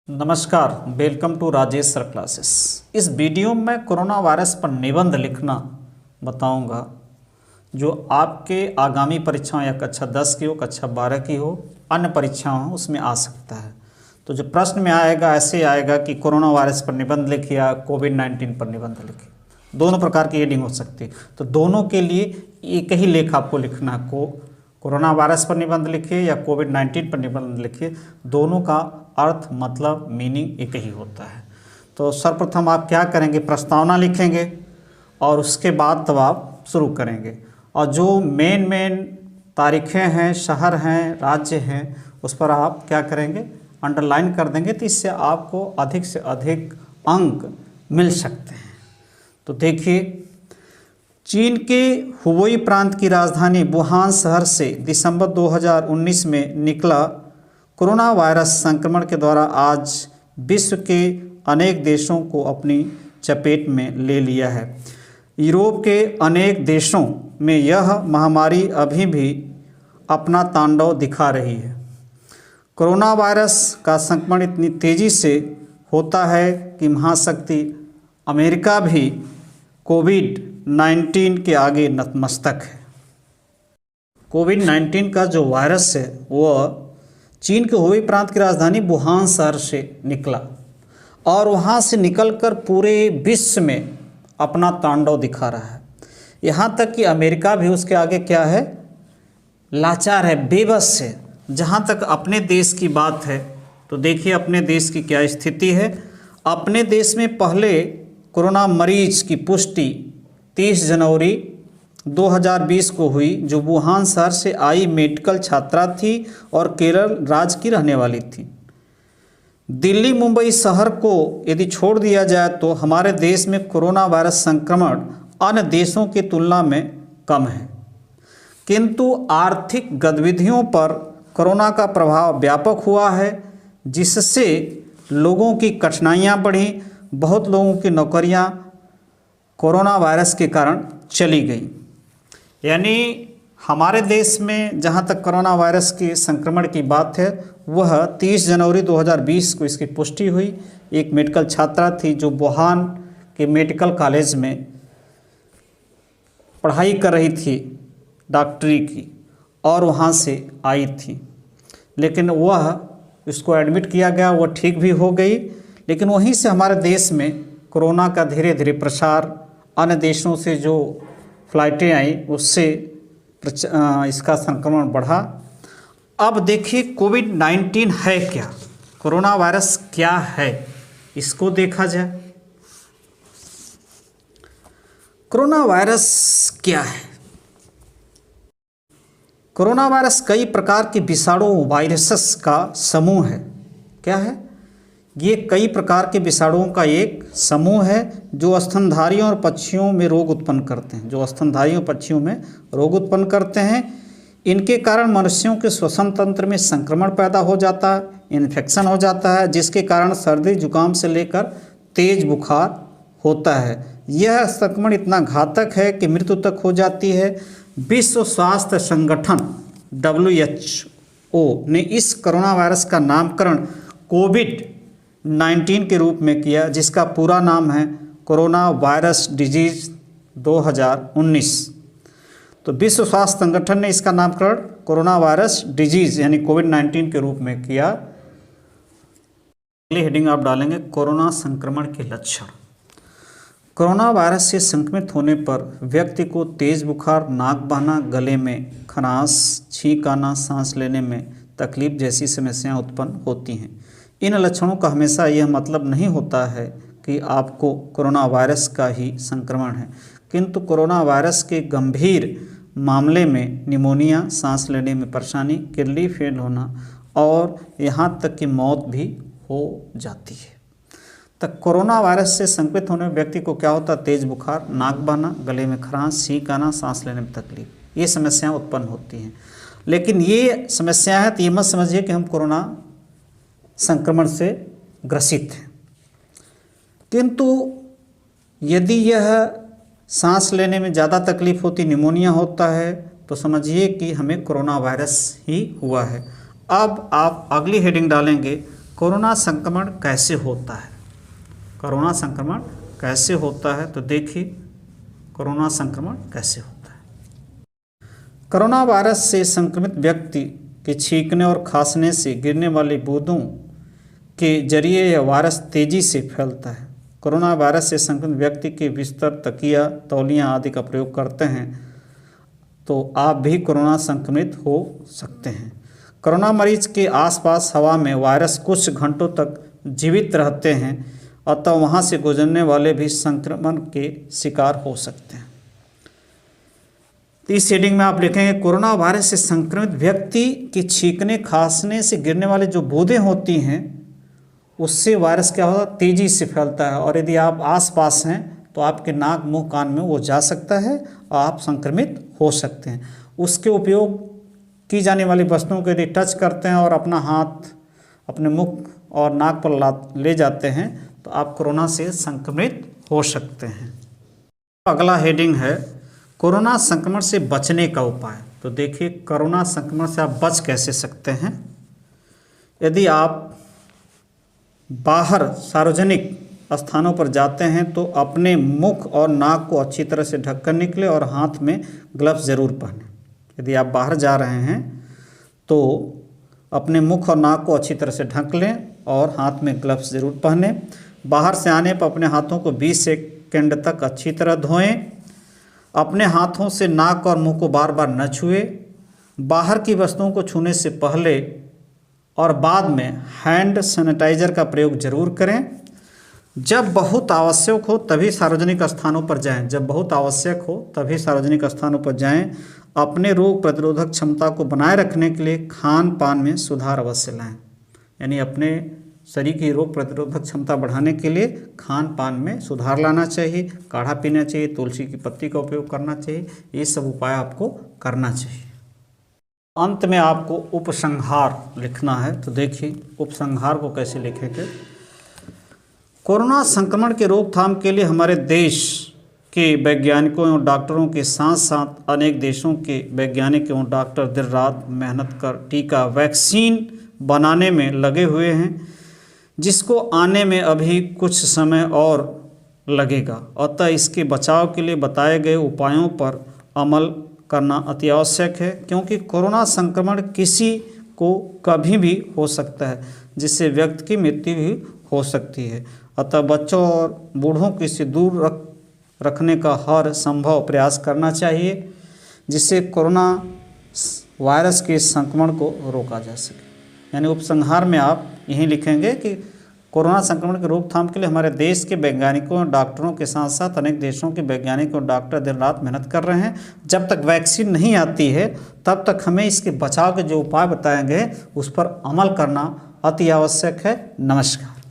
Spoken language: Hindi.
नमस्कार, welcome to Rajesh sir classes. इस वीडियो में कोरोना वायरस पर निबंध लिखना बताऊंगा जो आपके आगामी परीक्षाओं या कक्षा 10 की हो, कक्षा 12 की हो, अन्य परीक्षाओं हो, उसमें आ सकता है। तो जो प्रश्न में आएगा ऐसे आएगा कि कोरोना वायरस पर निबंध लिखिए या कोविड-19 पर निबंध लिखिए। दोनों प्रकार की हेडिंग हो सकती है। तो दोनों के लिए एक ही लेख आपको लिखना है। कोरोना वायरस पर निबंध लिखिए या कोविड-19 पर निबंध लिखिए, दोनों का अर्थ मतलब मीनिंग एक ही होता है। तो सर्वप्रथम आप क्या करेंगे, प्रस्तावना लिखेंगे और उसके बाद तब आप शुरू करेंगे। और जो मेन तारीखें हैं, शहर हैं, राज्य हैं, उस पर आप क्या करेंगे, अंडरलाइन कर देंगे। तो इससे आपको अधिक से अधिक अंक मिल सकते हैं। तो देखिए, चीन के हुबेई प्रांत की राजधानी वुहान शहर से दिसंबर 2019 में निकला कोरोना वायरस संक्रमण के द्वारा आज विश्व के अनेक देशों को अपनी चपेट में ले लिया है। यूरोप के अनेक देशों में यह महामारी अभी भी अपना तांडव दिखा रही है। कोरोना वायरस का संक्रमण इतनी तेज़ी से होता है कि महाशक्ति अमेरिका भी कोविड-19 के आगे नतमस्तक है। कोविड-19 का जो वायरस है वह चीन के हुबेई प्रांत की राजधानी वुहान शहर से निकला और वहाँ से निकलकर पूरे विश्व में अपना तांडव दिखा रहा है। यहाँ तक कि अमेरिका भी उसके आगे क्या है, लाचार है, बेबस है। जहाँ तक अपने देश की बात है तो देखिए अपने देश की क्या स्थिति है। अपने देश में पहले कोरोना मरीज की पुष्टि 30 जनवरी 2020 को हुई, जो वुहान शहर से आई मेडिकल छात्रा थी और केरल राज्य की रहने वाली थी। दिल्ली मुंबई शहर को यदि छोड़ दिया जाए तो हमारे देश में कोरोना वायरस संक्रमण अन्य देशों की तुलना में कम है, किंतु आर्थिक गतिविधियों पर कोरोना का प्रभाव व्यापक हुआ है, जिससे लोगों की कठिनाइयाँ बढ़ी। बहुत लोगों की नौकरियां कोरोना वायरस के कारण चली गई। यानी हमारे देश में जहां तक कोरोना वायरस के संक्रमण की बात है, वह 30 जनवरी 2020 को इसकी पुष्टि हुई। एक मेडिकल छात्रा थी जो वुहान के मेडिकल कॉलेज में पढ़ाई कर रही थी डॉक्टरी की, और वहां से आई थी। लेकिन वह इसको एडमिट किया गया, वह ठीक भी हो गई। लेकिन वहीं से हमारे देश में कोरोना का धीरे धीरे प्रसार, अन्य देशों से जो फ्लाइटें आई उससे इसका संक्रमण बढ़ा। अब देखिए कोविड-19 है क्या, कोरोना वायरस क्या है, इसको देखा जाए। कोरोना वायरस क्या है? कोरोना वायरस कई प्रकार के विषाणु वायरसेस का समूह है। क्या है? ये कई प्रकार के विषाणुओं का एक समूह है जो स्तनधारियों और पक्षियों में रोग उत्पन्न करते हैं, इनके कारण मनुष्यों के श्वसन तंत्र में संक्रमण पैदा हो जाता है, इन्फेक्शन हो जाता है, जिसके कारण सर्दी जुकाम से लेकर तेज बुखार होता है। यह संक्रमण इतना घातक है कि मृत्यु तक हो जाती है। विश्व स्वास्थ्य संगठन WHO ने इस कोरोना वायरस का नामकरण कोविड-19 के रूप में किया, जिसका पूरा नाम है कोरोना वायरस डिजीज 2019। तो विश्व स्वास्थ्य संगठन ने इसका नामकरण कोरोना वायरस डिजीज यानी कोविड-19 के रूप में किया। अगली हेडिंग आप डालेंगे कोरोना संक्रमण के लक्षण। कोरोना वायरस से संक्रमित होने पर व्यक्ति को तेज बुखार, नाक बहना, गले में खराश, छींक आना, सांस लेने में तकलीफ जैसी समस्याएं उत्पन्न होती हैं। इन लक्षणों का हमेशा यह मतलब नहीं होता है कि आपको कोरोना वायरस का ही संक्रमण है, किंतु कोरोना वायरस के गंभीर मामले में निमोनिया, सांस लेने में परेशानी, किडनी फेल होना और यहाँ तक कि मौत भी हो जाती है। तक कोरोना वायरस से संक्रमित होने में व्यक्ति को क्या होता है, तेज बुखार, नाक बहना, गले में खराश, छींक आना, सांस लेने में तकलीफ, ये समस्याएं उत्पन्न होती हैं। लेकिन ये समस्याएं हैं तो ये मत समझिए कि हम कोरोना संक्रमण से ग्रसित हैं, किंतु यदि यह सांस लेने में ज़्यादा तकलीफ होती, निमोनिया होता है, तो समझिए कि हमें कोरोना वायरस ही हुआ है। अब आप अगली हेडिंग डालेंगे कोरोना संक्रमण कैसे होता है? कोरोना संक्रमण कैसे होता है? तो देखिए कोरोना संक्रमण कैसे होता है। कोरोना वायरस से संक्रमित व्यक्ति के छींकने और खांसने से गिरने वाली बूंदों के जरिए यह वायरस तेजी से फैलता है। कोरोना वायरस से संक्रमित व्यक्ति के बिस्तर, तकिया, तौलियाँ आदि का प्रयोग करते हैं तो आप भी कोरोना संक्रमित हो सकते हैं। कोरोना मरीज के आसपास हवा में वायरस कुछ घंटों तक जीवित रहते हैं, अतः वहाँ से गुजरने वाले भी संक्रमण के शिकार हो सकते हैं। इस हेडिंग में आप लिखेंगे कोरोना वायरस से संक्रमित व्यक्ति के छींकने, खांसने से गिरने वाली जो बूंदें होती हैं उससे वायरस क्या होता है, तेजी से फैलता है, और यदि आप आसपास हैं तो आपके नाक, मुंह, कान में वो जा सकता है और आप संक्रमित हो सकते हैं। उसके उपयोग की जाने वाली वस्तुओं को यदि टच करते हैं और अपना हाथ अपने मुख और नाक पर ले जाते हैं तो आप कोरोना से संक्रमित हो सकते हैं। अगला हेडिंग है कोरोना संक्रमण से बचने का उपाय। तो देखिए कोरोना संक्रमण से आप बच कैसे सकते हैं। यदि आप बाहर सार्वजनिक स्थानों पर जाते हैं तो अपने मुख और नाक को अच्छी तरह से ढक कर निकले और हाथ में ग्लव्स ज़रूर पहनें। यदि आप बाहर जा रहे हैं तो अपने मुख और नाक को अच्छी तरह से ढक लें और हाथ में ग्लव्स ज़रूर पहनें। बाहर से आने पर अपने हाथों को 20 सेकंड तक अच्छी तरह धोएं। अपने हाथों से नाक और मुंह को बार बार न छुएं। बाहर की वस्तुओं को छूने से पहले और बाद में हैंड सैनिटाइज़र का प्रयोग जरूर करें। जब बहुत आवश्यक हो तभी सार्वजनिक स्थानों पर जाएं। जब बहुत आवश्यक हो तभी सार्वजनिक स्थानों पर जाएं। अपने रोग प्रतिरोधक क्षमता को बनाए रखने के लिए खान पान में सुधार अवश्य लाएं। यानी अपने शरीर की रोग प्रतिरोधक क्षमता बढ़ाने के लिए खान पान में सुधार लाना चाहिए। काढ़ा पीना चाहिए, तुलसी की पत्ती का उपयोग करना चाहिए। ये सब उपाय आपको करना चाहिए। अंत में आपको उपसंहार लिखना है। तो देखिए उपसंहार को कैसे लिखेंगे। कोरोना संक्रमण के रोकथाम के लिए हमारे देश के वैज्ञानिकों एवं डॉक्टरों के साथ साथ अनेक देशों के वैज्ञानिक एवं डॉक्टर दिन रात मेहनत कर टीका, वैक्सीन बनाने में लगे हुए हैं, जिसको आने में अभी कुछ समय और लगेगा। अतः इसके बचाव के लिए बताए गए उपायों पर अमल करना अति आवश्यक है, क्योंकि कोरोना संक्रमण किसी को कभी भी हो सकता है, जिससे व्यक्ति की मृत्यु भी हो सकती है। अतः बच्चों और बूढ़ों को इससे दूर रखने का हर संभव प्रयास करना चाहिए, जिससे कोरोना वायरस के संक्रमण को रोका जा सके। यानी उपसंहार में आप यही लिखेंगे कि कोरोना संक्रमण के रोकथाम के लिए हमारे देश के वैज्ञानिकों और डॉक्टरों के साथ साथ अनेक देशों के वैज्ञानिक और डॉक्टर दिन रात मेहनत कर रहे हैं। जब तक वैक्सीन नहीं आती है तब तक हमें इसके बचाव के जो उपाय बताए गए उस पर अमल करना अति आवश्यक है। नमस्कार।